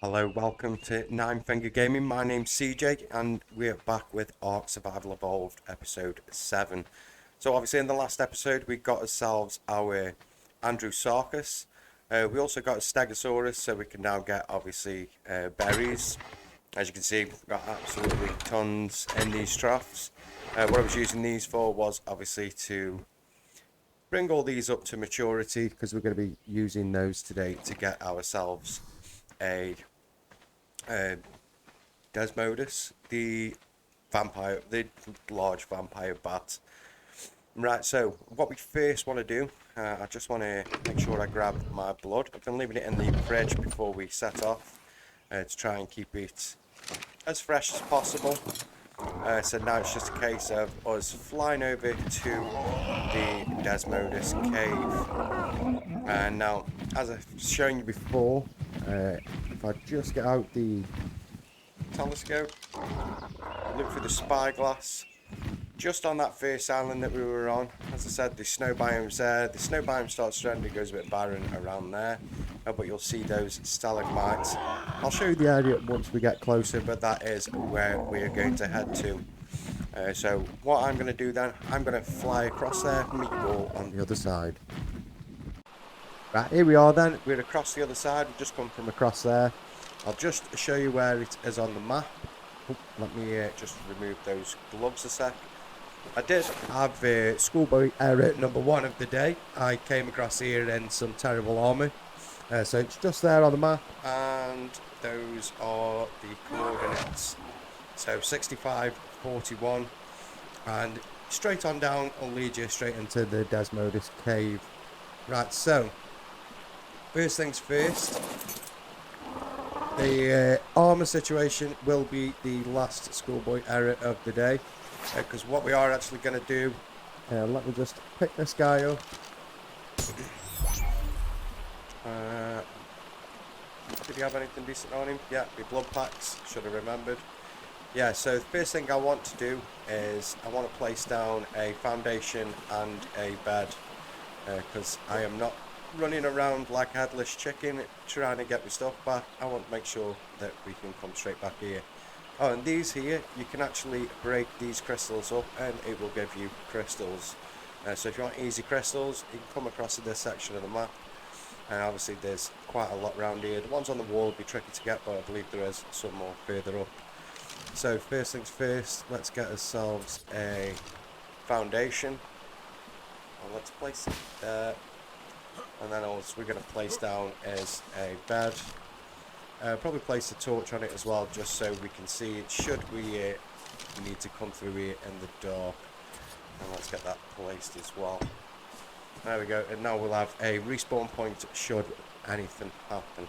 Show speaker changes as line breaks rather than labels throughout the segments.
Hello, welcome to Nine Finger Gaming. My name's CJ and we're back with Ark Survival Evolved episode 7. So obviously in the last episode we got ourselves our Andrewsarchus. We also got a Stegosaurus, so we can now get obviously berries. As you can see, we've got absolutely tons in these troughs. What I was using these for was obviously to bring all these up to maturity, because we're going to be using those today to get ourselves a Desmodus, the large vampire bat. Right, so what we first want to do, I just want to make sure I grab my blood. I've been leaving it in the fridge before we set off to try and keep it as fresh as possible. So now it's just a case of us flying over to the Desmodus cave. And now, as I've shown you before, if I just get out the telescope, look through the spyglass, just on that first island that we were on, as I said, the snow biome's there. The snow biome starts trending, goes a bit barren around there, but you'll see those stalagmites. I'll show you the area once we get closer, but that is where we're going to head to. So what I'm going to do then, I'm going to fly across there, meet you all on the other side. Right, here we are then, we're across the other side, we've just come from across there. I'll just show you where it is on the map. Oh, let me just remove those gloves a sec. I did have schoolboy error number 1 of the day. I came across here in some terrible armour. So it's just there on the map, and those are the coordinates. So 65, 41, and straight on down will lead you straight into the Desmodus cave. Right, so first things first, the armour situation will be the last schoolboy error of the day, because what we are actually going to do, let me just pick this guy up. Did he have anything decent on him? Yeah, the blood packs, should have remembered. Yeah, so the first thing I want to do is I want to place down a foundation and a bed, because I am not running around like a headless chicken trying to get my stuff back. I want to make sure that we can come straight back here. Oh, and these here, you can actually break these crystals up and it will give you crystals. So if you want easy crystals, you can come across to this section of the map. And obviously there's quite a lot around here. The ones on the wall will be tricky to get, but I believe there is some more further up. So first things first, let's get ourselves a foundation. And let's place it there. And then all we're going to place down is a bed. Probably place a torch on it as well, just so we can see it should we need to come through here in the dark. And let's get that placed as well. There we go, and now we'll have a respawn point should anything happen.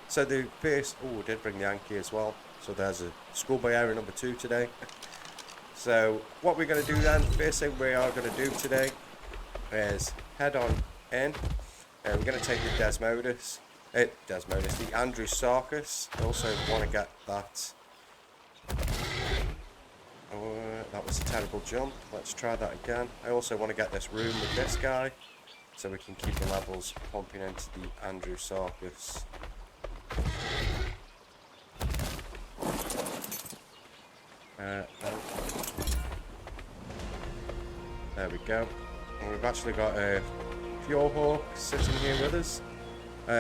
So the first, oh, we did bring the Anki as well. So there's a schoolboy area number 2 today. So what we're going to do then, first thing we are going to do today is head on in. We're going to take the Desmodus, the Andrewsarchus. I also want to get that. That was a terrible jump. Let's try that again. I also want to get this room with this guy, so we can keep the levels pumping into the Andrewsarchus. There we go. And we've actually got a Fjordur sitting here with us.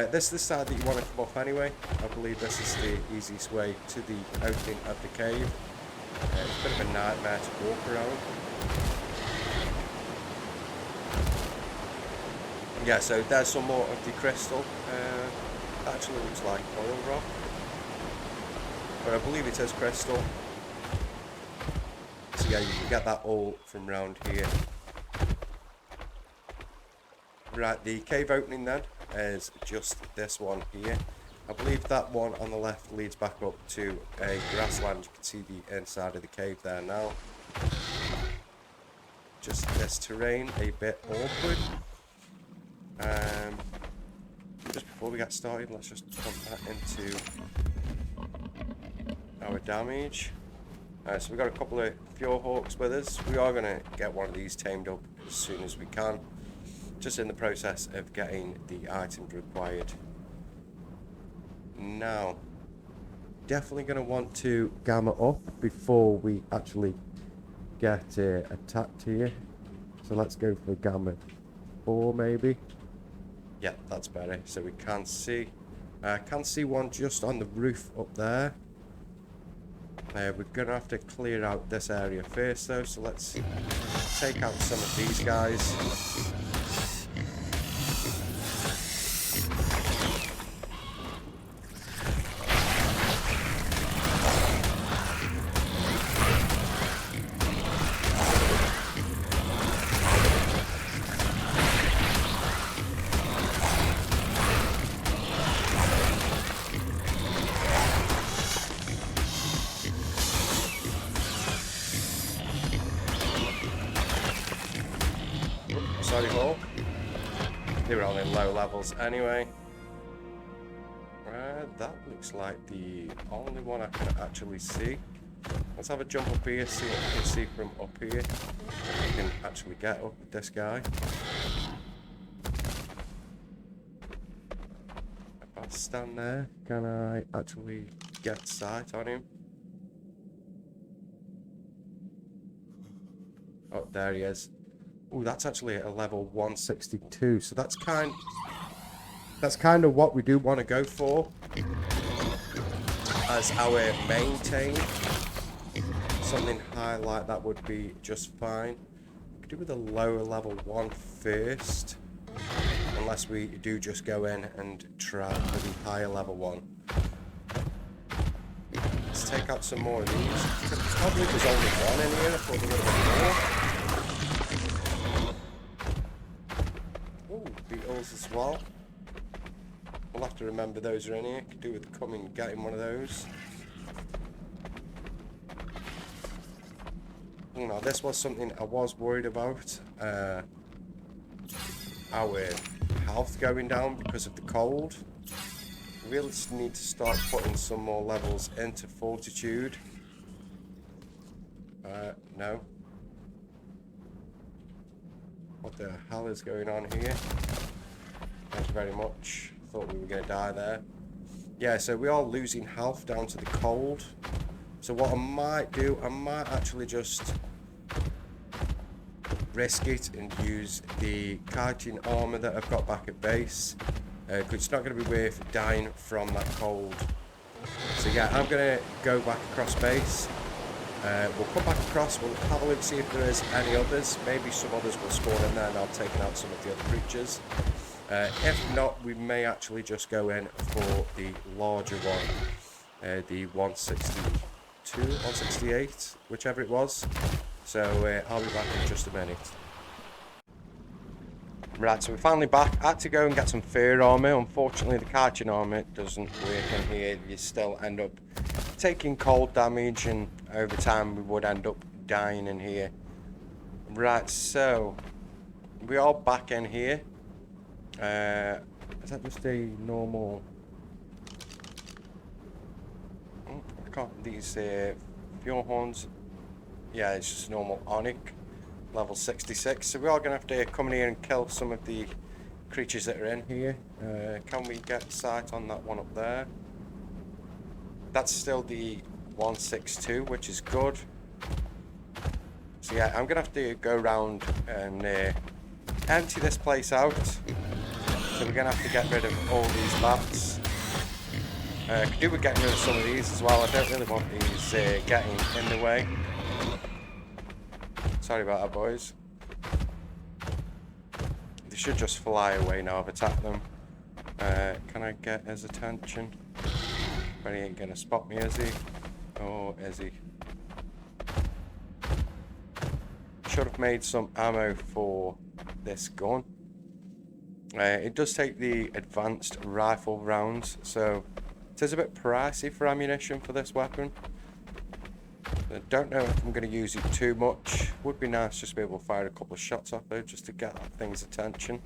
This is the side that you want to come off anyway. I believe this is the easiest way to the opening of the cave. It's a bit of a nightmare to walk around. Yeah, so there's some more of the crystal. Actually looks like oil rock, but I believe it is crystal. So yeah, you can get that all from round here. Right, the cave opening then is just this one here. I believe that one on the left leads back up to a grassland. You can see the inside of the cave there now. Just this terrain, a bit awkward. Just before we get started, let's just pump that into our damage. So we've got a couple of Fjordhawks with us. We are going to get one of these tamed up as soon as we can. Just in the process of getting the items required. Now, definitely going to want to gamma up before we actually get attacked here. So let's go for gamma 4 maybe. Yeah, that's better. So we can see one just on the roof up there. We're going to have to clear out this area first though, so let's take out some of these guys. Sorry, Hawk. They were only low levels anyway. That looks like the only one I can actually see. Let's have a jump up here, see what we can see from up here. If we can actually get up with this guy. If I stand there, can I actually get sight on him? Oh, there he is. Oh, that's actually at a level 162. So that's kind of what we do want to go for as our main Tame. Something high like that would be just fine. We could do with a lower level one first, unless we do just go in and try with the higher level one. Let's take out some more of these. Probably there's only one in here. I thought there would have been more. Beetles as well. We'll have to remember those are in here. Could do with coming and getting one of those. Now this was something I was worried about. Our health going down because of the cold. We really need to start putting some more levels into fortitude. No. What the hell is going on here? Thank you very much. Thought we were going to die there. Yeah, so we are losing health down to the cold. So what I might do, I might actually just risk it and use the kiting armor that I've got back at base. Because it's not going to be worth dying from that cold. So yeah, I'm going to go back across base. We'll come back across, we'll have a look, see if there is any others. Maybe some others will spawn in there and I've taken out some of the other creatures. If not, we may actually just go in for the larger one. The 162, 168, whichever it was. So I'll be back in just a minute. Right, so we're finally back. I had to go and get some fur armor. Unfortunately, the kiting armor doesn't work in here. You still end up taking cold damage, and over time we would end up dying in here. Right, so we are back in here. Is that just a normal? Oh, I can't. These Fjordur. Yeah, it's just normal Onic, level 66. So we are going to have to come in here and kill some of the creatures that are in here. Can we get sight on that one up there? That's still the 162, which is good. So yeah, I'm going to have to go around and empty this place out. So we're going to have to get rid of all these bats. Could do with getting rid of some of these as well. I don't really want these getting in the way. Sorry about that, boys. They should just fly away now. I've attacked them. Can I get his attention? But he ain't gonna spot me, is he? Or is he? Should have made some ammo for this gun. It does take the advanced rifle rounds, so it is a bit pricey for ammunition for this weapon. I don't know if I'm going to use it too much. Would be nice just to be able to fire a couple of shots off though, just to get that thing's attention.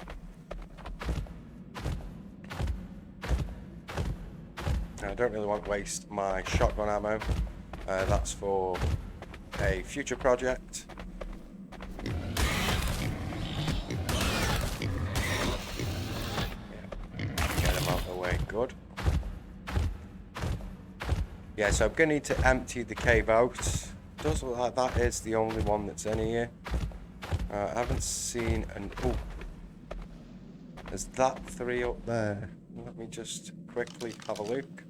I don't really want to waste my shotgun ammo. That's for a future project. Yeah. Get him out of the way, good. Yeah, so I'm going to need to empty the cave out. Does look like that is the only one that's in here. I haven't seen an... Oh, there's that 3 up there. Let me just quickly have a look.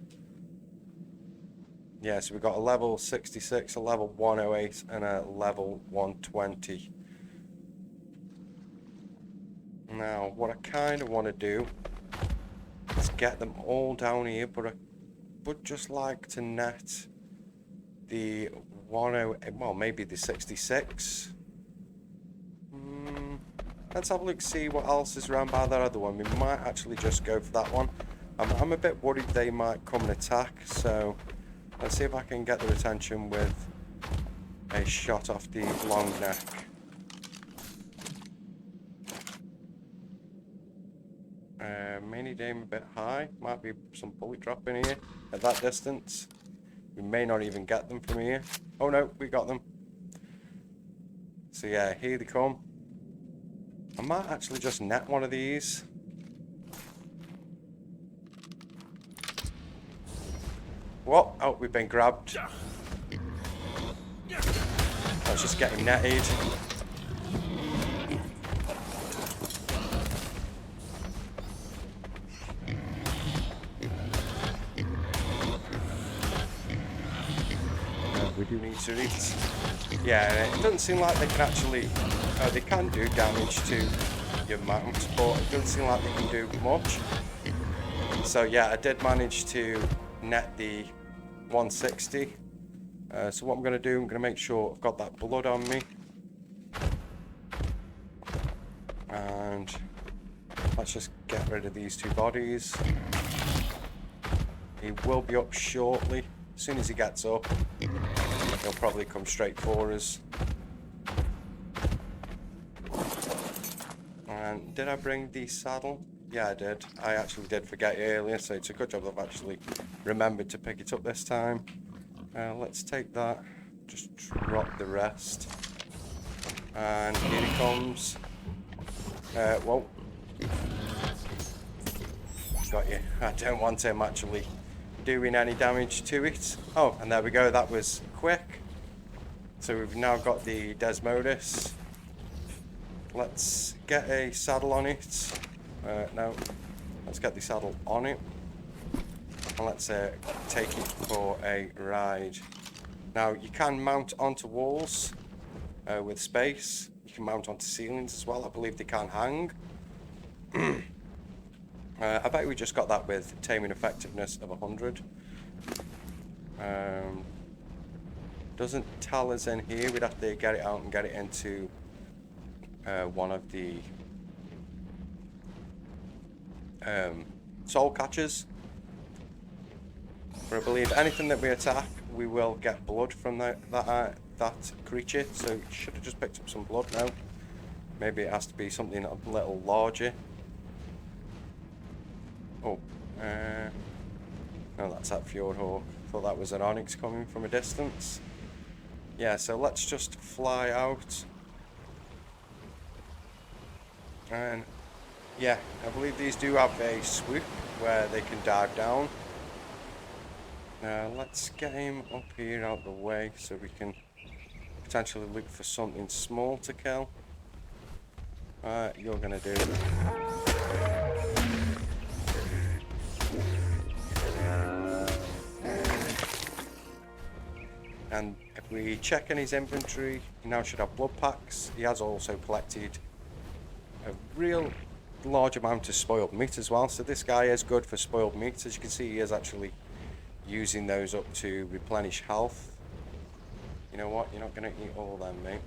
Yeah, so we've got a level 66, a level 108, and a level 120. Now, what I kind of want to do is get them all down here, but I would just like to net the 108, well, maybe the 66. Let's have a look, see what else is around by that other one. We might actually just go for that one. I'm a bit worried they might come and attack, so let's see if I can get their attention with a shot off the long neck. Mainly aim a bit high. Might be some bullet drop in here at that distance. We may not even get them from here. Oh no, we got them. So yeah, here they come. I might actually just net one of these. What? Oh, we've been grabbed. Let's just get him netted. We do need to eat. Yeah, it doesn't seem like they can actually... they can do damage to your mount, but it doesn't seem like they can do much. So yeah, I did manage to net the 160. So what I'm going to do, I'm going to make sure I've got that blood on me. And let's just get rid of these 2 bodies. He will be up shortly. As soon as he gets up, he'll probably come straight for us. And did I bring the saddle? Yeah, I did. I actually did forget it earlier, so it's a good job I've actually remembered to pick it up this time. Let's take that. Just drop the rest. And here he comes. Whoa. Got you. I don't want him actually doing any damage to it. Oh, and there we go. That was quick. So we've now got the Desmodus. Let's get a saddle on it. No, let's get the saddle on it. And let's take it for a ride. Now, you can mount onto walls with space. You can mount onto ceilings as well. I believe they can hang. I bet we just got that with taming effectiveness of 100. Doesn't tell us in here. We'd have to get it out and get it into one of the soul catchers. But I believe anything that we attack, we will get blood from that creature. So you should have just picked up some blood now. Maybe it has to be something a little larger. Oh, no, that's that Fjordur. Thought that was an onyx coming from a distance. Yeah, so let's just fly out. And yeah, I believe these do have a swoop where they can dive down. Now let's get him up here out the way so we can potentially look for something small to kill. You're gonna do. And if we check in his inventory, he now should have blood packs. He has also collected a real large amount of spoiled meat as well. So this guy is good for spoiled meat. As you can see, he is actually using those up to replenish health. You know what? You're not going to eat all of them, mate.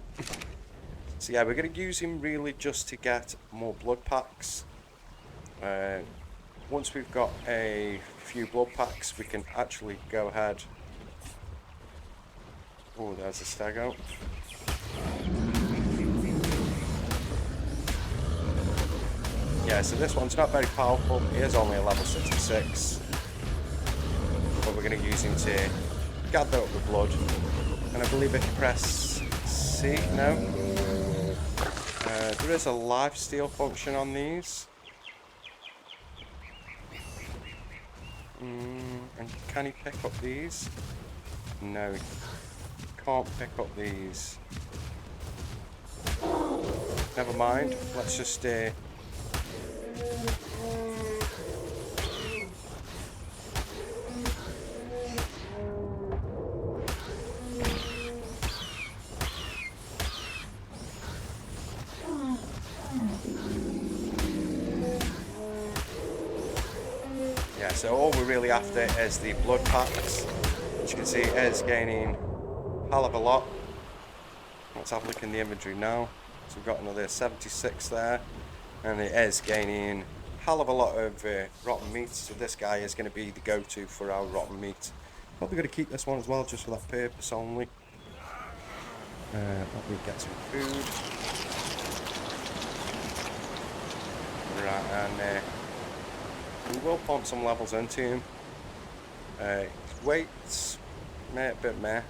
So yeah, we're going to use him really just to get more blood packs. Once we've got a few blood packs, we can actually go ahead. Oh, there's a stego. Yeah, so this one's not very powerful. He is only a level 66. But we're going to use him to gather up the blood. And I believe if you press C, no. There is a lifesteal function on these. And can he pick up these? No, he can't pick up these. Never mind. Let's just yeah, so all we're really after is the blood packs. As you can see, it is gaining a hell of a lot. Let's have a look in the inventory now. So we've got another 76 there, and it is gaining a hell of a lot of rotten meat. So this guy is going to be the go-to for our rotten meat. Probably going to keep this one as well, just for that purpose only. Let me get some food. Right, and we will pump some levels into him. Weights, a bit meh.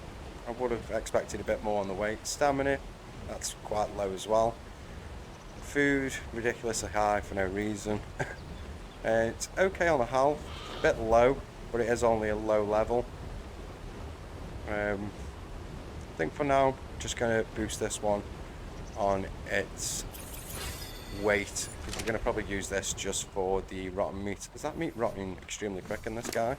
I would have expected a bit more on the weight. Stamina, that's quite low as well. Food, ridiculously high for no reason. It's okay on the health, a bit low, but it is only a low level. I think for now, just going to boost this one on its weight. I'm going to probably use this just for the rotten meat. Is that meat rotting extremely quick in this guy?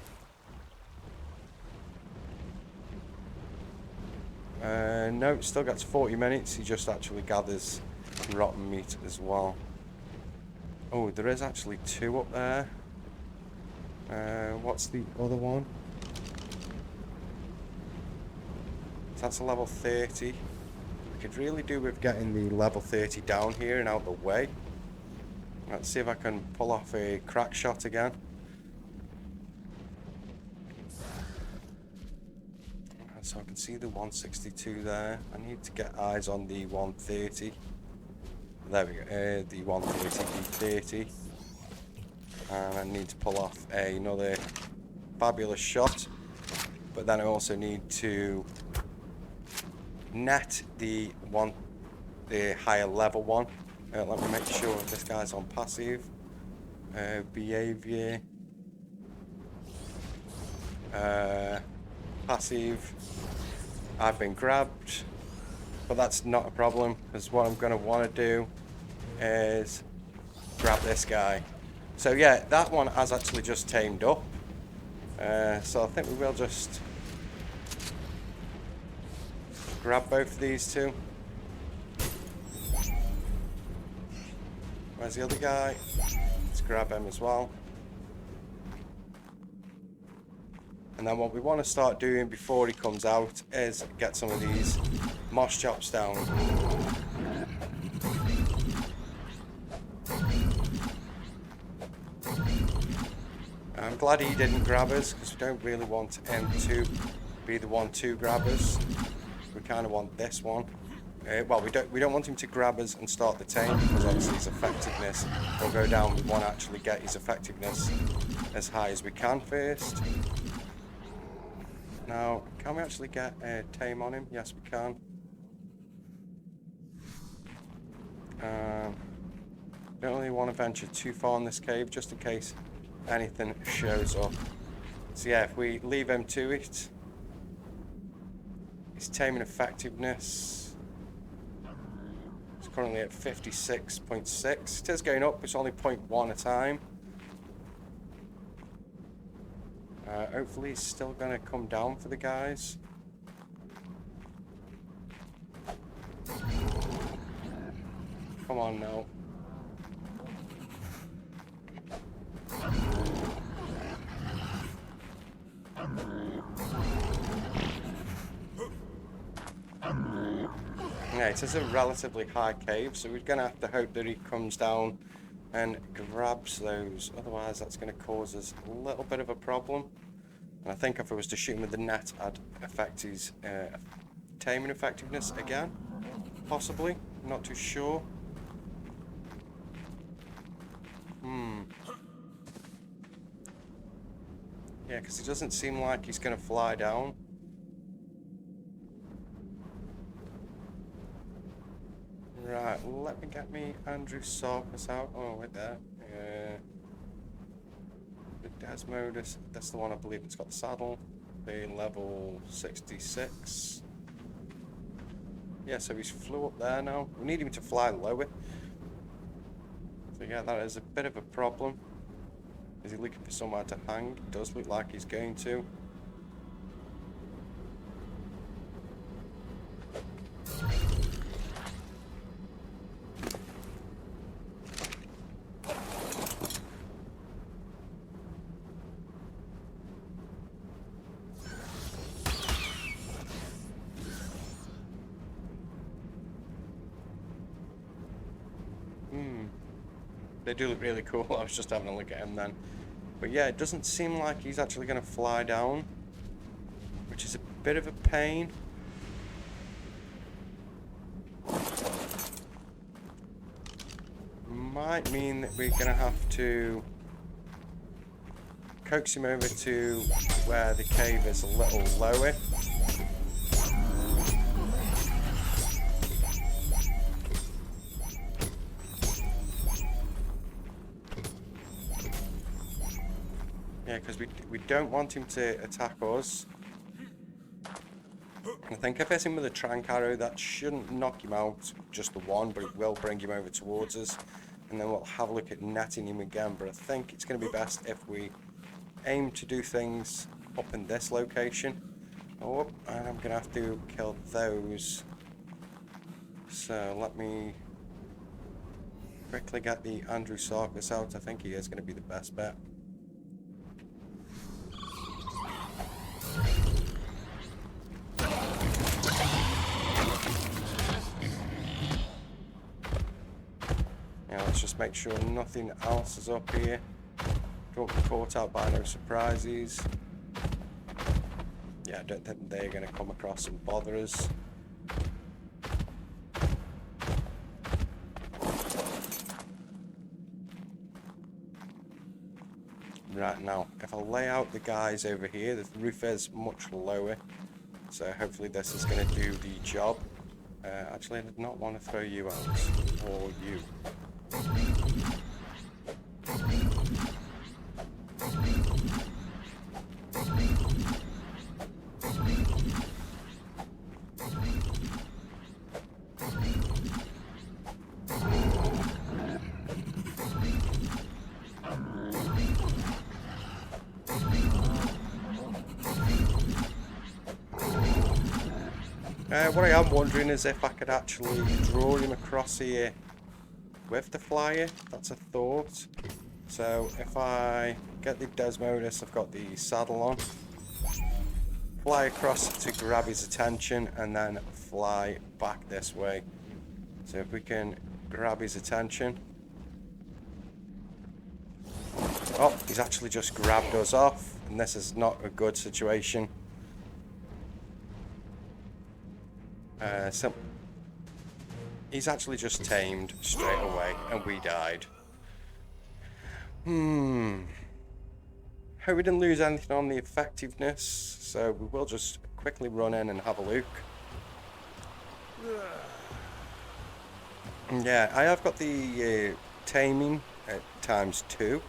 No, it still gets 40 minutes. He just actually gathers rotten meat as well. Oh, there is actually 2 up there. What's the other one? So that's a level 30. We could really do with getting the level 30 down here and out the way. Let's see if I can pull off a crack shot again. So I can see the 162 there. I need to get eyes on the 130. There we go, the 130, D30. And I need to pull off another fabulous shot. But then I also need to net the higher level one. Let me make sure this guy's on passive. Behavior. Passive. I've been grabbed, but that's not a problem, because what I'm going to want to do is grab this guy. So yeah, that one has actually just tamed up. So I think we will just grab both of these two. Where's the other guy? Let's grab him as well. And then what we want to start doing before he comes out is get some of these moss chops down. I'm glad he didn't grab us, because we don't really want him to be the 1-2 grabbers. We kind of want this one. Well, we don't want him to grab us and start the tame, because obviously his effectiveness will go down. We want to actually get his effectiveness as high as we can first. Now, can we actually get a tame on him? Yes, we can. Don't really want to venture too far in this cave, just in case anything shows up. So yeah, if we leave him to it, his taming effectiveness is currently at 56.6. It is going up, it's only 0.1 a time. Hopefully he's still going to come down for the guys. Come on now. Yeah, it is a relatively high cave, so we're going to have to hope that he comes down and grabs those. Otherwise, that's going to cause us a little bit of a problem. And I think if I was to shoot him with the net, I'd affect his taming effectiveness again. Possibly. I'm not too sure. Yeah, because it doesn't seem like he's going to fly down. Right, let me get me Andrew Sarkis out. Oh, wait there. The Desmodus, that's the one I believe that's got the saddle. Being level 66. Yeah, so he's flew up there now. We need him to fly lower. So yeah, that is a bit of a problem. Is he looking for somewhere to hang? It does look like he's going to. They do look really cool. I was just having a look at him then. But yeah, it doesn't seem like he's actually going to fly down, which is a bit of a pain. Might mean that we're going to have to coax him over to where the cave is a little lower. Yeah, because we don't want him to attack us. I think if I hit him with a trank arrow, that shouldn't knock him out, just the one, but it will bring him over towards us. And then we'll have a look at netting him again. But I think it's going to be best if we aim to do things up in this location. Oh, and I'm going to have to kill those. So let me quickly get the Andrewsarchus out. I think he is going to be the best bet. Let's just make sure nothing else is up here. Don't be caught out by no surprises. Yeah, I don't think they're going to come across and bother us. Right, now, if I lay out the guys over here, the roof is much lower. So hopefully this is going to do the job. Actually, I did not want to throw you out. Or you. What I am wondering is if I could actually draw him across here with the flyer. That's a thought. So if I get the Desmodus, I've got the saddle on, fly across to grab his attention and then fly back this way. So if we can grab his attention. Oh, he's actually just grabbed us off, and this is not a good situation. So he's actually just tamed straight away, and we died. Hope we didn't lose anything on the effectiveness, so we will just quickly run in and have a look. Yeah, I have got the taming at ×2,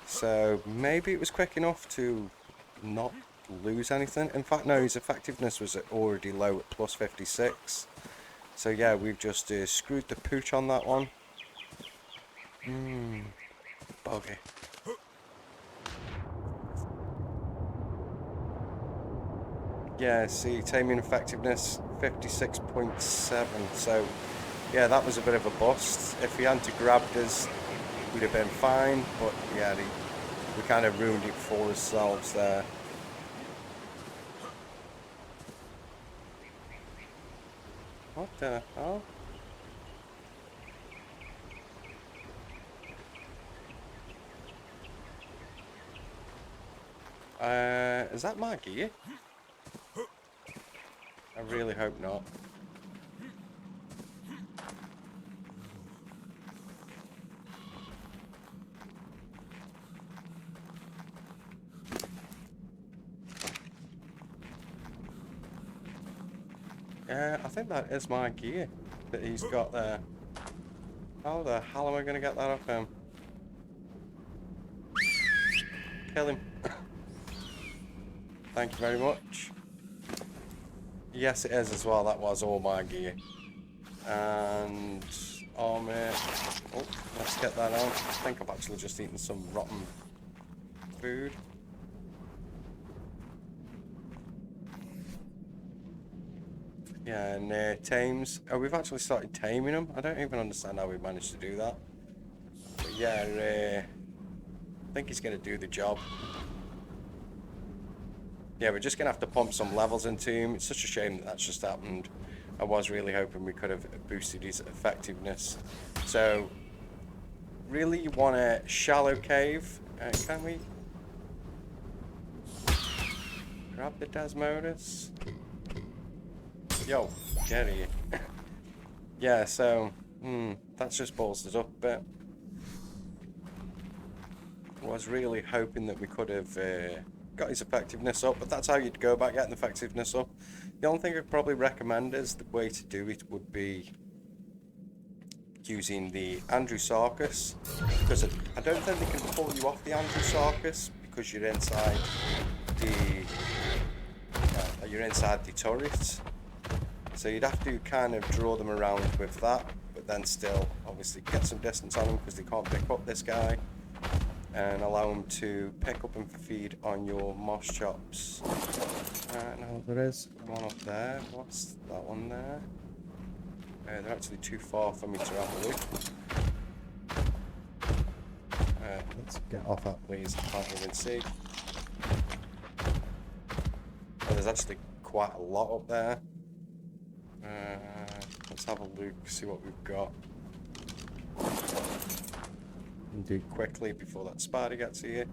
so maybe it was quick enough to not lose anything. In fact, no, his effectiveness was already low at +56. So yeah, we've just screwed the pooch on that one. Buggy. Yeah, see, taming effectiveness 56.7. So yeah, that was a bit of a bust. If he hadn't grabbed us, we'd have been fine. But yeah, we kind of ruined it for ourselves there. What the hell? Is that my gear? I really hope not. I think that is my gear that he's got there. How the hell am I going to get that off him? kill him. Thank you very much. Yes, it is as well. That was all my gear. And armor. Oh, let's get that on. I think I've actually just eaten some rotten food. Yeah, and Tames. Oh, we've actually started taming them. I don't even understand how we managed to do that. But yeah, I think he's going to do the job. Yeah, we're just going to have to pump some levels into him. It's such a shame that that's just happened. I was really hoping we could have boosted his effectiveness. So, really you want a shallow cave. Can we grab the Desmodus? Yo, get here. Yeah, so, that's just bolstered up a bit. I was really hoping that we could have got his effectiveness up, but that's how you'd go about getting the effectiveness up. The only thing I'd probably recommend is the way to do it would be using the Andrewsarchus, because I don't think they can pull you off the Andrewsarchus because you're inside the turret. So you'd have to kind of draw them around with that, but then still obviously get some distance on them because they can't pick up this guy, and allow them to pick up and feed on your moss chops. Now there is one up there. What's that one there? They're actually too far for me to have a look. Let's get off that, please. I can't even see. Oh, there's actually quite a lot up there. Let's have a look, see what we've got. And do it quickly before that spider gets here.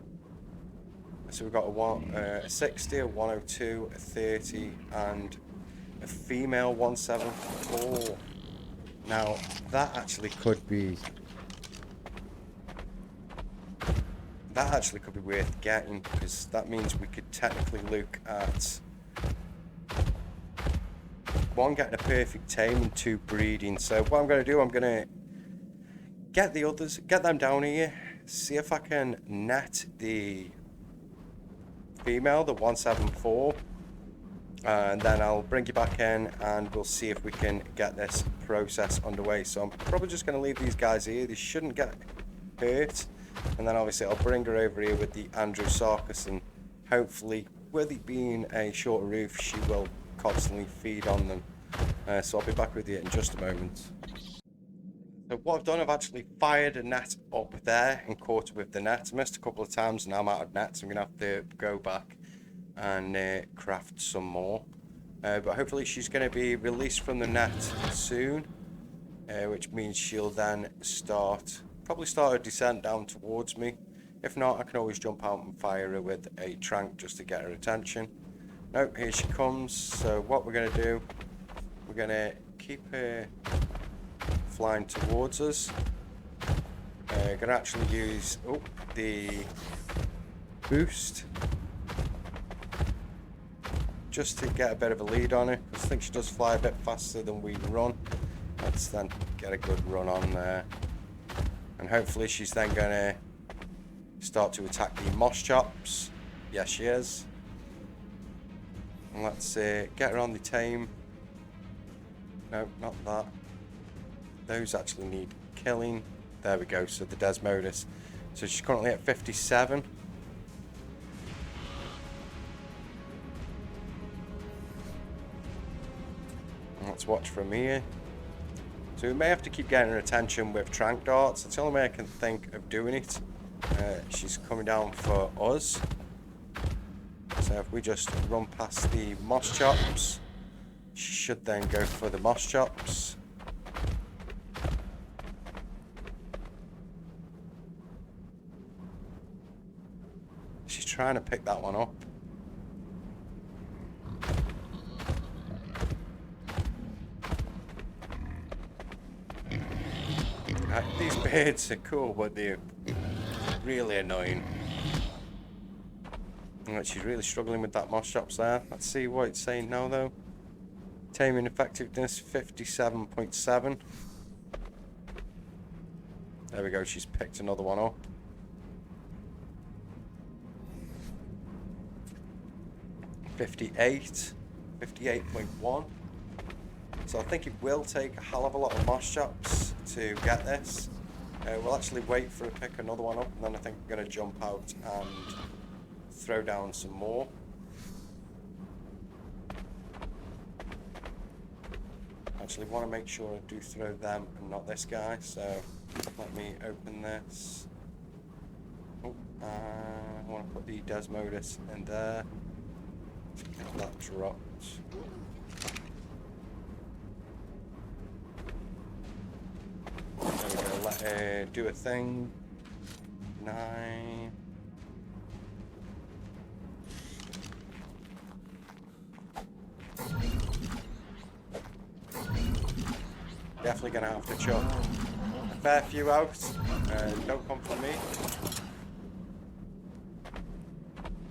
So we've got a 60, a 102, a 30, and a female 174. Now that actually could be worth getting, because that means we could technically look at one, getting a perfect tame, and two, breeding. So what I'm going to do, I'm going to get the others, get them down here, see if I can net the female, the 174, and then I'll bring you back in and we'll see if we can get this process underway. So I'm probably just going to leave these guys here. They shouldn't get hurt, and then obviously I'll bring her over here with the Andrewsarchus, and hopefully, with it being a shorter roof, she will constantly feed on them. So I'll be back with you in just a moment. So what I've done, I've actually fired a net up there and caught it with the net. I missed a couple of times and now I'm out of nets. I'm going to have to go back and craft some more. But hopefully she's going to be released from the net soon, which means she'll then probably start a descent down towards me. If not, I can always jump out and fire her with a trank just to get her attention. Nope, here she comes. So what we're going to do, we're going to keep her flying towards us. Going to actually use the boost just to get a bit of a lead on her, because I think she does fly a bit faster than we run. Let's then get a good run on there, and hopefully she's then going to start to attack the moss chops. Yes, she is. And let's get her on the tame. No, not that. Those actually need killing. There we go. So the Desmodus. So she's currently at 57. And let's watch from here. So we may have to keep getting her attention with trank darts. That's the only way I can think of doing it. She's coming down for us. So if we just run past the moss chops, she should then go for the moss chops. She's trying to pick that one up. These birds are cool, but they're really annoying. She's really struggling with that moss chops there. Let's see what it's saying now though. Taming effectiveness 57.7. There we go, she's picked another one up. 58, 58.1. So I think it will take a hell of a lot of moss chops to get this. We'll actually wait for it to pick another one up, and then I think we're going to jump out and throw down some more. Actually want to make sure I do throw them and not this guy, so let me open this. Oh, I want to put the Desmodus in there. Get that dropped. There we go, let her do a thing. 9. Definitely gonna have to chop a fair few out. Don't come for me.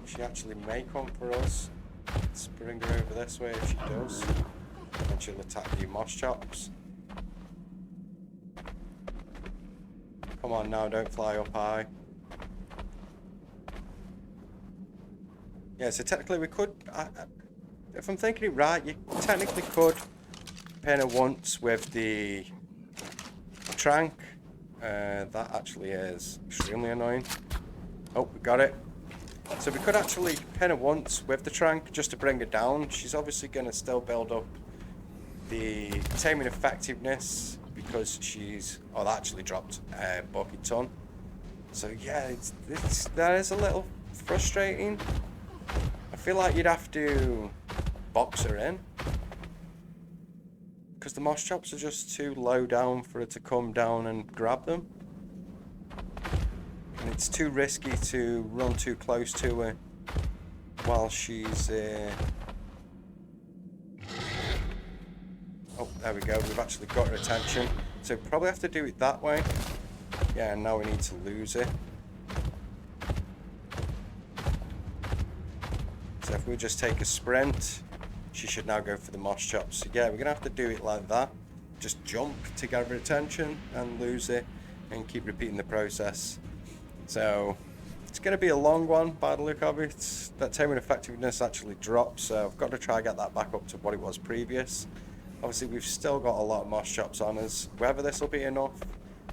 She actually may come for us. Let's bring her over this way if she does. And she'll attack the moss chops. Come on now, don't fly up high. Yeah, so technically we could, if I'm thinking it right, you technically could pin her once with the trank. That actually is extremely annoying. Oh, we got it. So we could actually pin her once with the trank just to bring her down. She's obviously going to still build up the taming effectiveness because she's... Oh, that actually dropped a bucket ton. So yeah, that is a little frustrating. I feel like you'd have to box her in, because the moss chops are just too low down for her to come down and grab them. And it's too risky to run too close to her while she's... Oh, there we go, we've actually got her attention. So probably have to do it that way. Yeah, and now we need to lose it. So if we just take a sprint, she should now go for the moss chops. So yeah, we're going to have to do it like that. Just jump to get her attention and lose it and keep repeating the process. So it's going to be a long one by the look of it. That taming effectiveness actually dropped, so I've got to try and get that back up to what it was previous. Obviously we've still got a lot of moss chops on us. Whether this will be enough,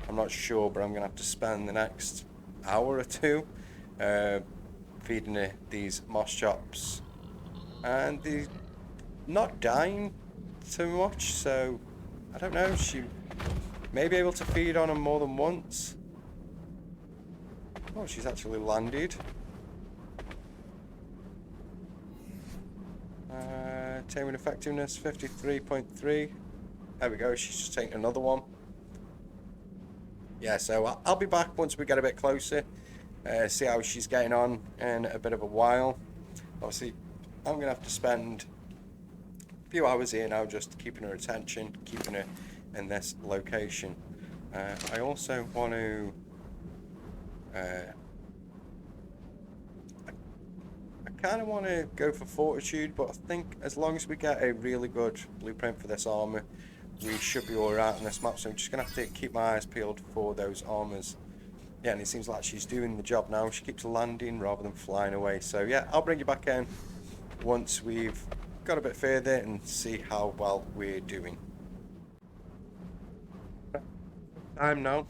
I'm not sure, but I'm going to have to spend the next hour or two feeding her these moss chops. And the not dying too much, so I don't know, she may be able to feed on them more than once. Oh, she's actually landed. Taming effectiveness 53.3. There we go, she's just taking another one. Yeah, so I'll be back once we get a bit closer, see how she's getting on in a bit of a while. Obviously I'm gonna have to spend few hours here now just keeping her attention, keeping her in this location. I also want to I kind of want to go for fortitude, but I think as long as we get a really good blueprint for this armor, we should be alright on this map. So I'm just gonna have to keep my eyes peeled for those armors. Yeah, and it seems like she's doing the job now. She keeps landing rather than flying away. So yeah, I'll bring you back in once we've got a bit further and see how well we're doing. Time now.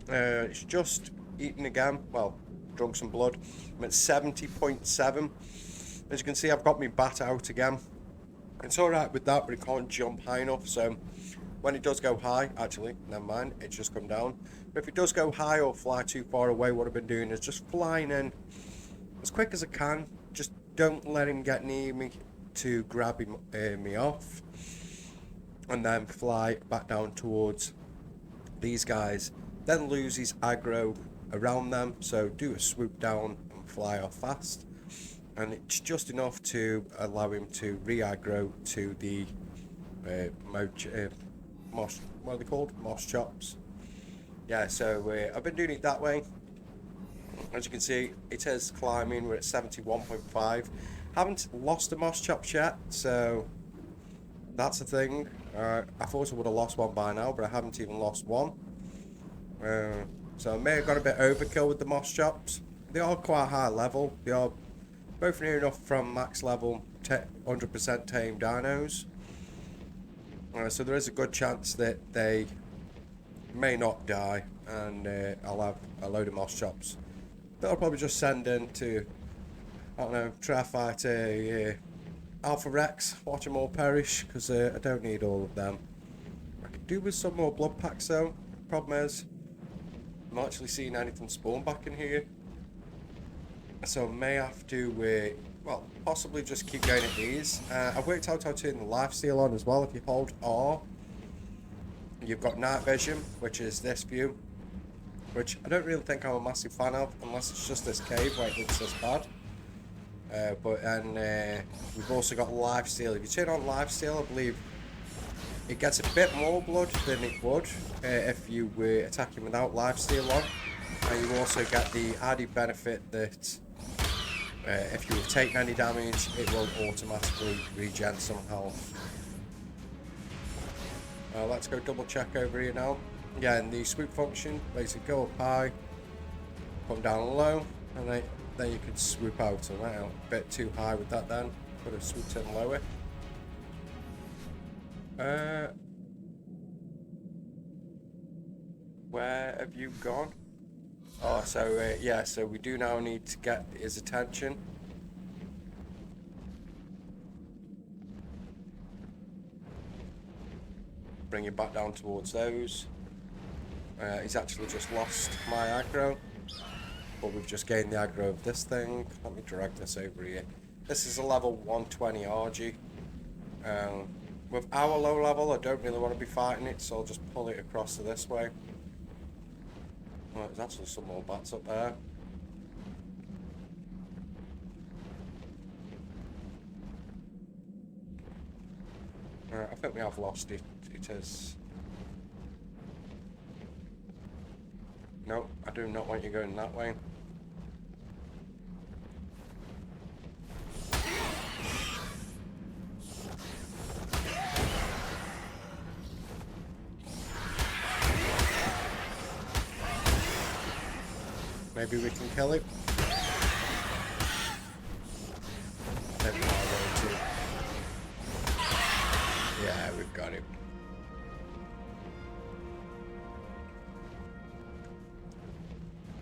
It's just eaten again. Well, drunk some blood. I'm at 70.7. As you can see, I've got my bat out again. It's alright with that, but it can't jump high enough. So when it does go high, actually, never mind, it's just come down. But if it does go high or fly too far away, what I've been doing is just flying in as quick as I can. Just don't let him get near me to grab me off, and then fly back down towards these guys, then lose his aggro around them, so do a swoop down and fly off fast, and it's just enough to allow him to re-aggro to the moss, what are they called? Moss chops. Yeah, so I've been doing it that way. As you can see, it is climbing. We're at 71.5. Haven't lost a moss chops yet, so that's the thing. I thought I would have lost one by now, but I haven't even lost one. So I may have got a bit overkill with the moss chops. They are quite high level. They are both near enough from max level 100% tame dinos. So there is a good chance that they may not die, and I'll have a load of moss chops that I'll probably just send in to, I don't know, try to fight a Alpha Rex, watch them all perish, because I don't need all of them. I could do with some more blood packs though. Problem is, I'm not actually seeing anything spawn back in here. So I may have to, well, possibly just keep going at these. I've worked out how to turn the lifesteal on as well. If you hold R, you've got night vision, which is this view, which I don't really think I'm a massive fan of, unless it's just this cave where it looks this bad. We've also got lifesteal. If you turn on lifesteal, I believe it gets a bit more blood than it would if you were attacking without lifesteal on. And you also get the added benefit that if you were taking any damage, it will automatically regen some health. Let's go double check over here now. Yeah, and the swoop function, basically go up high, come down low, and then you can swoop out. And right out a bit too high with that then. Could have swooped in lower. Where have you gone? Oh, so yeah, so we do now need to get his attention. Bring him back down towards those. He's actually just lost my aggro, but we've just gained the aggro of this thing. Let me drag this over here. This is a level 120 RG. With our low level, I don't really want to be fighting it, so I'll just pull it across to this way. Oh, there's actually some more bats up there. I think we have lost it. It is. No, I do not want you going that way. Maybe we can kill it. Yeah, we've got him.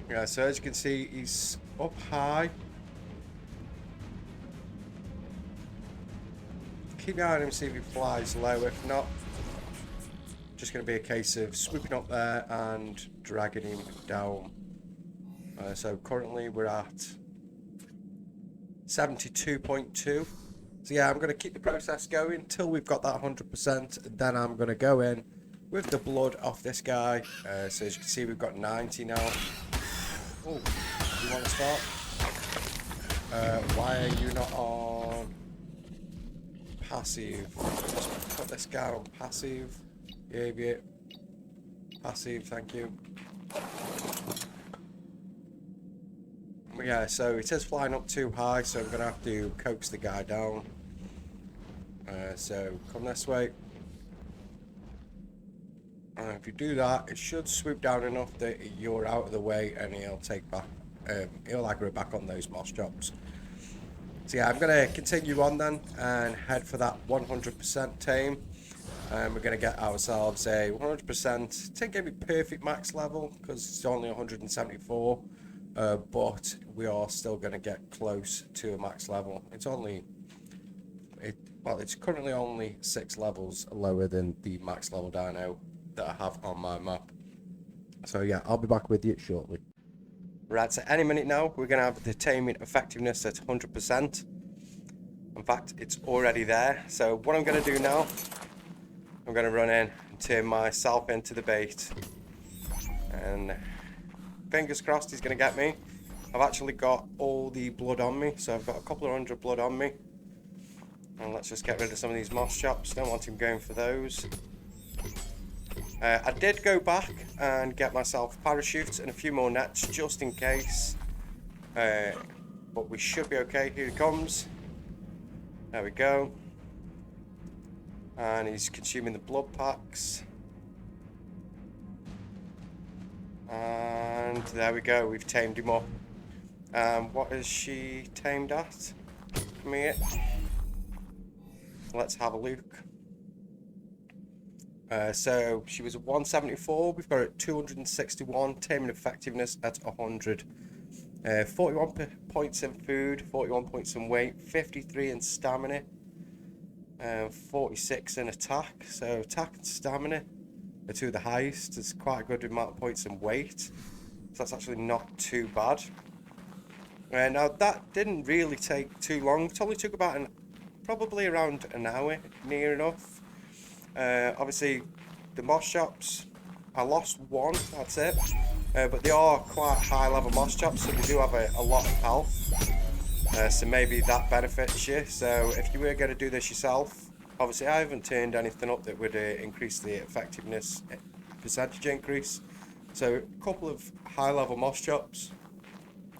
Yeah, so as you can see, he's up high. Keep an eye on him, see if he flies low. If not, just going to be a case of swooping up there and dragging him down. So currently we're at 72.2. So yeah, I'm going to keep the process going until we've got that 100%. Then I'm going to go in with the blood off this guy. So as you can see, we've got 90 now. Oh, you want to start? Why are you not on passive? Just put this guy on passive. Yeah. Passive, thank you. Yeah, so it is flying up too high, so I'm going to have to coax the guy down. So come this way. If you do that, it should swoop down enough that you're out of the way, and he'll take back, he'll aggro back on those moss chops. So yeah, I'm going to continue on then and head for that 100% tame. We're going to get ourselves a 100%. It ain't going to be perfect max level because it's only 174. But we are still going to get close to a max level. It's currently only 6 levels lower than the max level dino that I have on my map. So yeah, I'll be back with you shortly. Right, so any minute now, we're going to have the taming effectiveness at 100%. In fact, it's already there. So what I'm going to do now, I'm going to run in and turn myself into the bait. And fingers crossed he's going to get me. I've actually got all the blood on me, so I've got a couple of 100 blood on me. And let's just get rid of some of these moss chops. Don't want him going for those. I did go back and get myself parachutes and a few more nets just in case. But we should be okay. Here he comes. There we go. And he's consuming the blood packs. And there we go, we've tamed him up. What is she tamed at? Come here. let's have a look. So she was at 174. We've got her at 261. Taming effectiveness at 100. 41 points in food, 41 points in weight, 53 in stamina, 46 in attack. So attack and stamina are two of the highest. It's quite a good amount of points in weight. So that's actually not too bad. Now that didn't really take too long. It only took about probably around an hour, near enough. Obviously, the moss shops, I lost one, that's it. But they are quite high level moss chops, so they do have a lot of health. So maybe that benefits you. So if you were going to do this yourself, obviously I haven't turned anything up that would increase the effectiveness percentage increase. So a couple of high level moss chops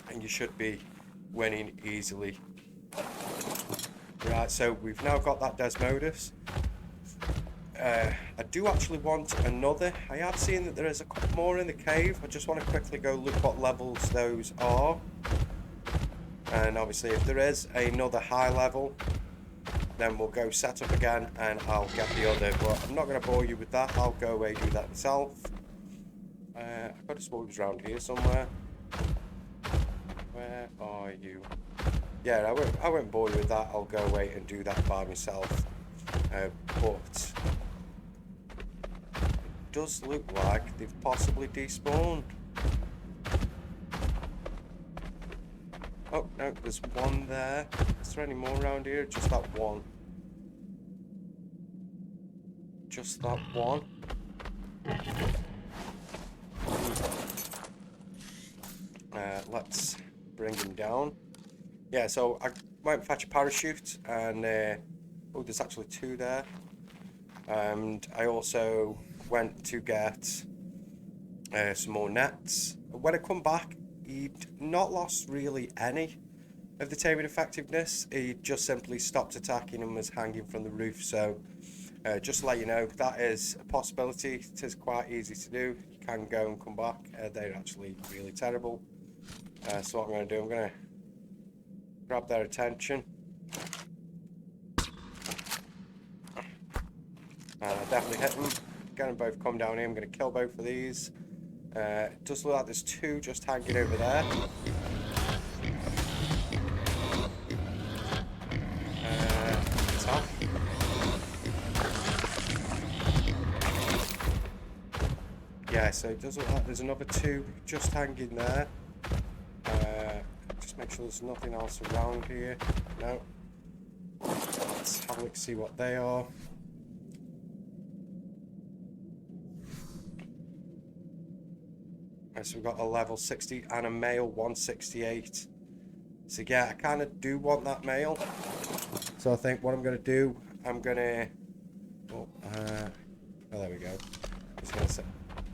and you should be winning easily. Right, so we've now got that Desmodus. I do actually want another. I have seen that there is a couple more in the cave. I just want to quickly go look what levels those are. And obviously if there is another high level, then we'll go set up again and I'll get the other. But I'm not going to bore you with that. I'll go away and do that myself. I've got a spawns around here somewhere. Where are you? Yeah, I won't bore you with that. I'll go away and do that by myself. But does look like they've possibly despawned. Oh no, there's one there. Is there any more around here? Just that one. Just that one. Let's bring him down. Yeah, so I went and fetch a parachute and oh, there's actually two there. And I also went to get some more nets. When I come back, he'd not lost really any of the taming effectiveness. He just simply stopped attacking and was hanging from the roof. So just to let you know, that is a possibility. It is quite easy to do. You can go and come back. They're actually really terrible. So what I'm going to do, I'm going to grab their attention. Definitely hit them. Get them both come down here. I'm going to kill both of these. It does look like there's two just hanging over there. Attack. Yeah, so it does look like there's another two just hanging there. Just make sure there's nothing else around here. No. Let's have a look, see what they are. So we've got a level 60 and a male 168. So yeah, I kind of do want that male. So I think what I'm going to do, I'm going to... Oh, there we go. It's going to say...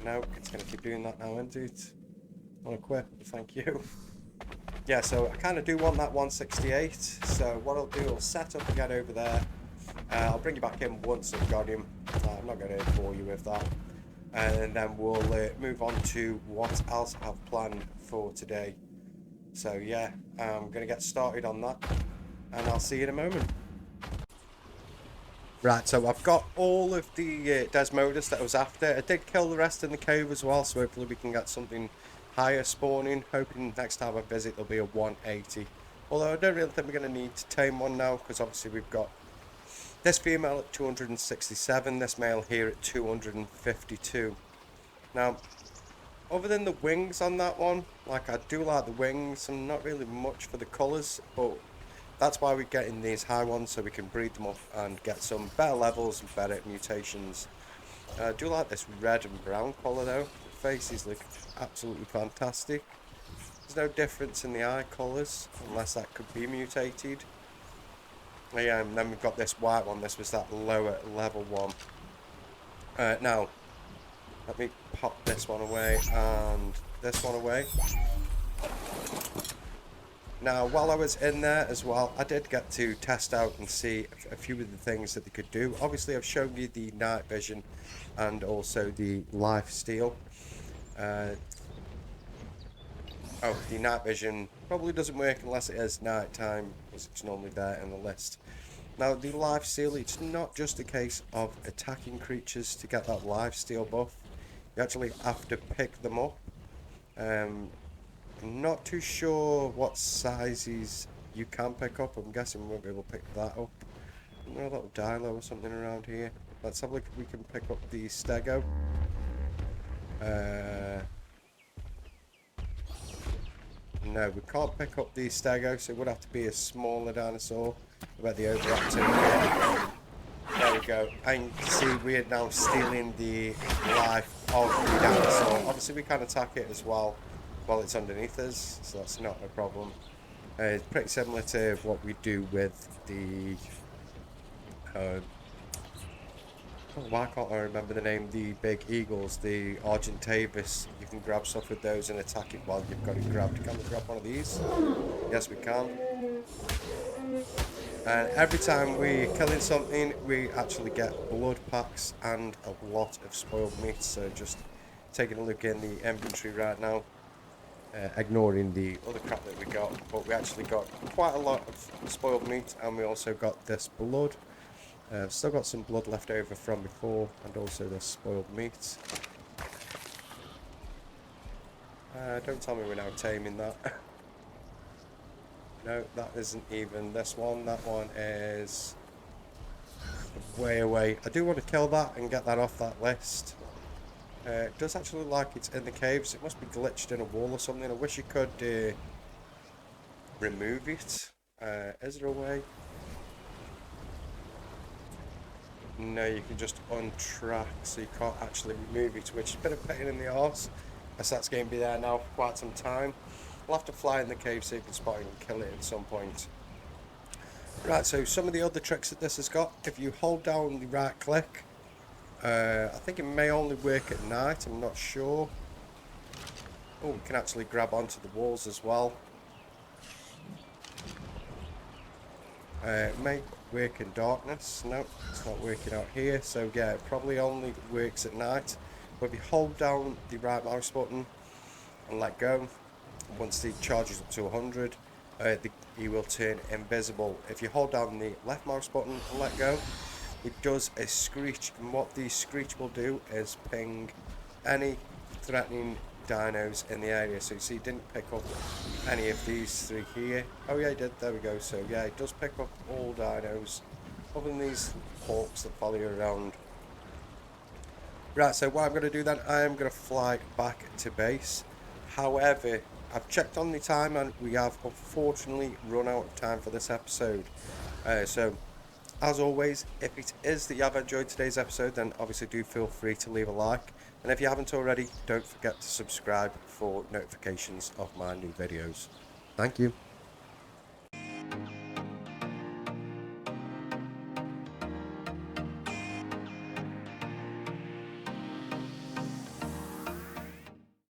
No, it's going to keep doing that now, isn't it? Unequip, thank you. Yeah, so I kind of do want that 168. So what I'll do, I'll set up again over there. I'll bring you back in once I've got him. I'm not going to bore you with that. And then we'll move on to what else I have planned for today. So yeah, I'm going to get started on that, and I'll see you in a moment. Right, so I've got all of the Desmodus that I was after. I did kill the rest in the cave as well, so hopefully we can get something higher spawning. Hoping next time I visit there'll be a 180. Although I don't really think we're going to need to tame one now, because obviously we've got this female at 267, this male here at 252. Now, other than the wings on that one, like I do like the wings, I'm not really much for the colours, but that's why we're getting these high ones, so we can breed them up and get some better levels and better mutations. I do like this red and brown colour though. The faces look absolutely fantastic. There's no difference in the eye colours, unless that could be mutated. Yeah, and then we've got this white one. This was that lower level one. Now, let me pop this one away and this one away. Now, while I was in there as well, I did get to test out and see a few of the things that they could do. Obviously, I've shown you the night vision and also the life steal. Oh, the night vision probably doesn't work unless it is night time, because it's normally there in the list. Now the lifesteal, it's not just a case of attacking creatures to get that lifesteal buff. You actually have to pick them up. I'm not too sure what sizes you can pick up. I'm guessing we won't be able to pick that up. No little dilo or something around here. Let's have a look if we can pick up the stego. No, we can't pick up the stego, so it would have to be a smaller dinosaur. About the overactive. There we go. And you can see we are now stealing the life of the dinosaur. Obviously we can attack it as well while it's underneath us, so that's not a problem. It's pretty similar to what we do with the why can't I remember the name? The big eagles, the Argentavis. You can grab stuff with those and attack it while you've got it grabbed. Can we grab one of these? Yes, we can. And every time we're killing something, we actually get blood packs and a lot of spoiled meat. So just taking a look in the inventory right now, ignoring the other crap that we got. But we actually got quite a lot of spoiled meat, and we also got this blood. Still got some blood left over from before, and also the spoiled meat. Don't tell me we're now taming that. No, that isn't even this one. That one is way away. I do want to kill that and get that off that list. It does actually look like it's in the caves. It must be glitched in a wall or something. I wish you could remove it. Is there a way? No, you can just untrack, so you can't actually remove it, which is a bit of a pain in the arse, as that's going to be there now for quite some time. We'll have to fly in the cave so you can spot it and kill it at some point. Right, so some of the other tricks that this has got, if you hold down the right click, I think it may only work at night, I'm not sure. Oh, we can actually grab onto the walls as well. It may work in darkness. No, it's not working out here. So yeah, it probably only works at night. But if you hold down the right mouse button and let go, once the charge is up to 100, he will turn invisible. If you hold down the left mouse button and let go, it does a screech, and what the screech will do is ping any threatening dinos in the area. So you see it didn't pick up any of these three here. Oh yeah, it did. There we go. So yeah, it does pick up all dinos other than these hawks that follow you around. Right, so what I'm going to do then, I am going to fly back to base. However, I've checked on the time and we have unfortunately run out of time for this episode. So as always, if it is that you have enjoyed today's episode, then obviously do feel free to leave a like. And if you haven't already, don't forget to subscribe for notifications of my new videos. Thank you.